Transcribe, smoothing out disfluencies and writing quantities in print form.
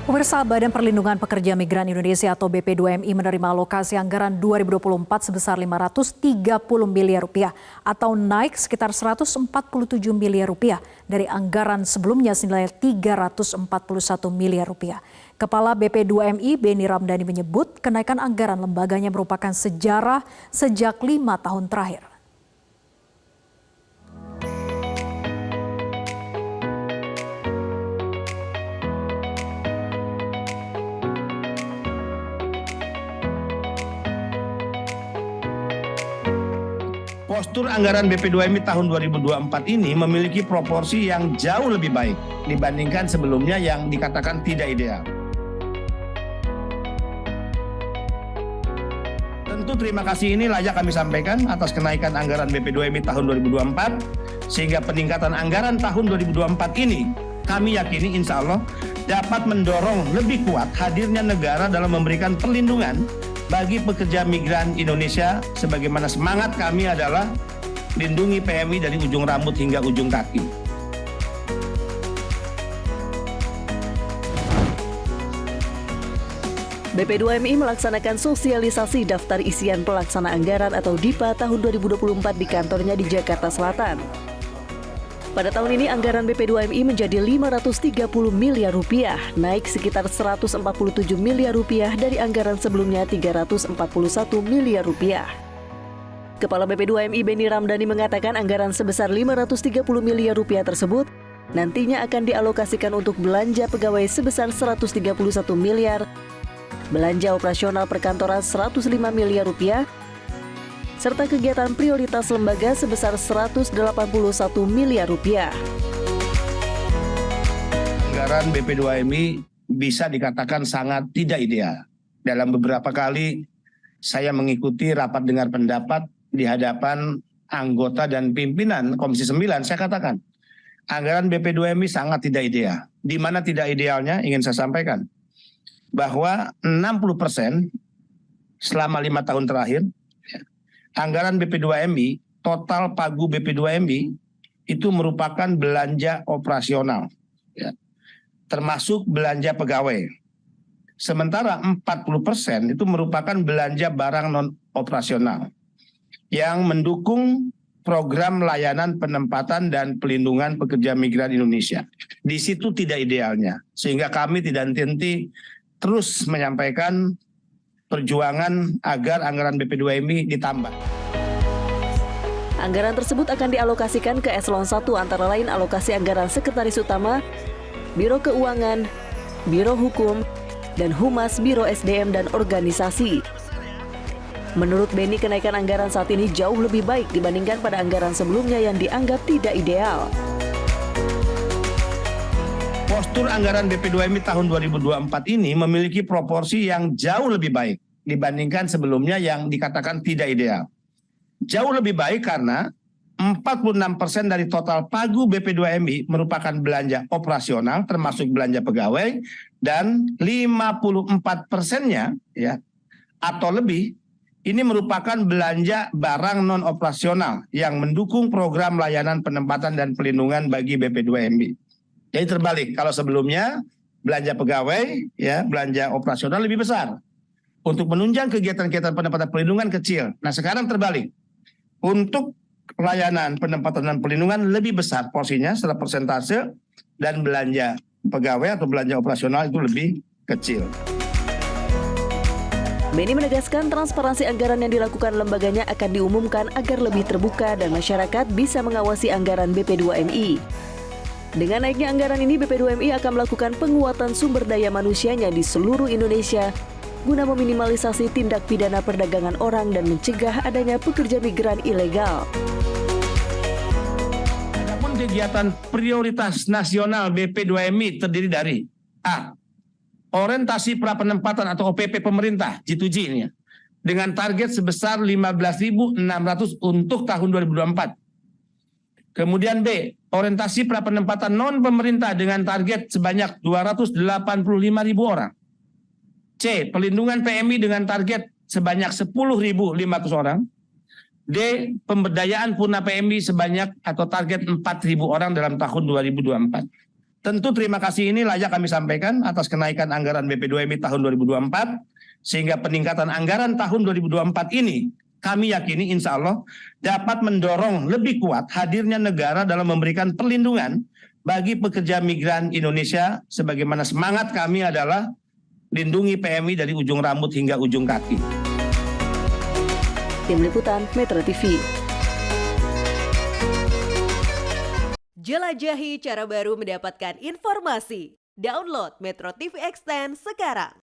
Pemirsa, Badan Perlindungan Pekerja Migran Indonesia atau BP2MI menerima alokasi anggaran 2024 sebesar 530 miliar rupiah atau naik sekitar 147 miliar rupiah dari anggaran sebelumnya senilai 341 miliar rupiah. Kepala BP2MI Beni Ramdhani menyebut kenaikan anggaran lembaganya merupakan sejarah sejak 5 tahun terakhir. Postur anggaran BP2MI tahun 2024 ini memiliki proporsi yang jauh lebih baik dibandingkan sebelumnya yang dikatakan tidak ideal. Tentu terima kasih ini layak kami sampaikan atas kenaikan anggaran BP2MI tahun 2024, sehingga peningkatan anggaran tahun 2024 ini kami yakini insya Allah dapat mendorong lebih kuat hadirnya negara dalam memberikan perlindungan bagi pekerja migran Indonesia, sebagaimana semangat kami adalah lindungi PMI dari ujung rambut hingga ujung kaki. BP2MI melaksanakan sosialisasi daftar isian pelaksana anggaran atau DIPA tahun 2024 di kantornya di Jakarta Selatan. Pada tahun ini anggaran BP2MI menjadi 530 miliar rupiah, naik sekitar 147 miliar rupiah dari anggaran sebelumnya 341 miliar rupiah. Kepala BP2MI Beni Ramdhani mengatakan anggaran sebesar 530 miliar rupiah tersebut nantinya akan dialokasikan untuk belanja pegawai sebesar 131 miliar, belanja operasional perkantoran 105 miliar rupiah, serta kegiatan prioritas lembaga sebesar 181 miliar rupiah. Anggaran BP2MI bisa dikatakan sangat tidak ideal. Dalam beberapa kali saya mengikuti rapat dengar pendapat di hadapan anggota dan pimpinan Komisi 9, saya katakan anggaran BP2MI sangat tidak ideal. Di mana tidak idealnya ingin saya sampaikan bahwa 60% selama 5 tahun terakhir anggaran BP2MI, total pagu BP2MI itu merupakan belanja operasional, ya, termasuk belanja pegawai. Sementara 40% itu merupakan belanja barang non operasional yang mendukung program layanan penempatan dan pelindungan pekerja migran Indonesia. Di situ tidak idealnya, sehingga kami tidak henti terus menyampaikan perjuangan agar anggaran BP2MI ditambah. Anggaran tersebut akan dialokasikan ke eselon 1 antara lain alokasi anggaran Sekretaris Utama, Biro Keuangan, Biro Hukum, dan Humas Biro SDM dan Organisasi. Menurut Beni, kenaikan anggaran saat ini jauh lebih baik dibandingkan pada anggaran sebelumnya yang dianggap tidak ideal. Postur anggaran BP2MI tahun 2024 ini memiliki proporsi yang jauh lebih baik dibandingkan sebelumnya yang dikatakan tidak ideal. Jauh lebih baik karena 46% dari total pagu BP2MI merupakan belanja operasional termasuk belanja pegawai, dan 54%-nya ya atau lebih ini merupakan belanja barang non operasional yang mendukung program layanan penempatan dan pelindungan bagi BP2MI. Jadi terbalik, kalau sebelumnya belanja pegawai, ya belanja operasional lebih besar. Untuk menunjang kegiatan-kegiatan penempatan pelindungan kecil. Nah sekarang terbalik, untuk layanan penempatan dan pelindungan lebih besar porsinya secara persentase, dan belanja pegawai atau belanja operasional itu lebih kecil. Beni menegaskan transparansi anggaran yang dilakukan lembaganya akan diumumkan agar lebih terbuka dan masyarakat bisa mengawasi anggaran BP2MI. Dengan naiknya anggaran ini, BP2MI akan melakukan penguatan sumber daya manusianya di seluruh Indonesia guna meminimalisasi tindak pidana perdagangan orang dan mencegah adanya pekerja migran ilegal. Adapun kegiatan prioritas nasional BP2MI terdiri dari A. Orientasi prapenempatan atau OPP pemerintah G2G ini ya, dengan target sebesar 15.600 untuk tahun 2024. Kemudian B, orientasi prapenempatan non pemerintah dengan target sebanyak 285.000 orang. C, pelindungan PMI dengan target sebanyak 10.500 orang. D, pemberdayaan Purna PMI sebanyak atau target 4.000 orang dalam tahun 2024. Tentu terima kasih ini layak kami sampaikan atas kenaikan anggaran BP2MI tahun 2024, sehingga peningkatan anggaran tahun 2024 ini kami yakini insya Allah dapat mendorong lebih kuat hadirnya negara dalam memberikan perlindungan bagi pekerja migran Indonesia, sebagaimana semangat kami adalah lindungi PMI dari ujung rambut hingga ujung kaki. Tim Liputan Metro TV. Jelajahi cara baru mendapatkan informasi. Download Metro TV Extend sekarang.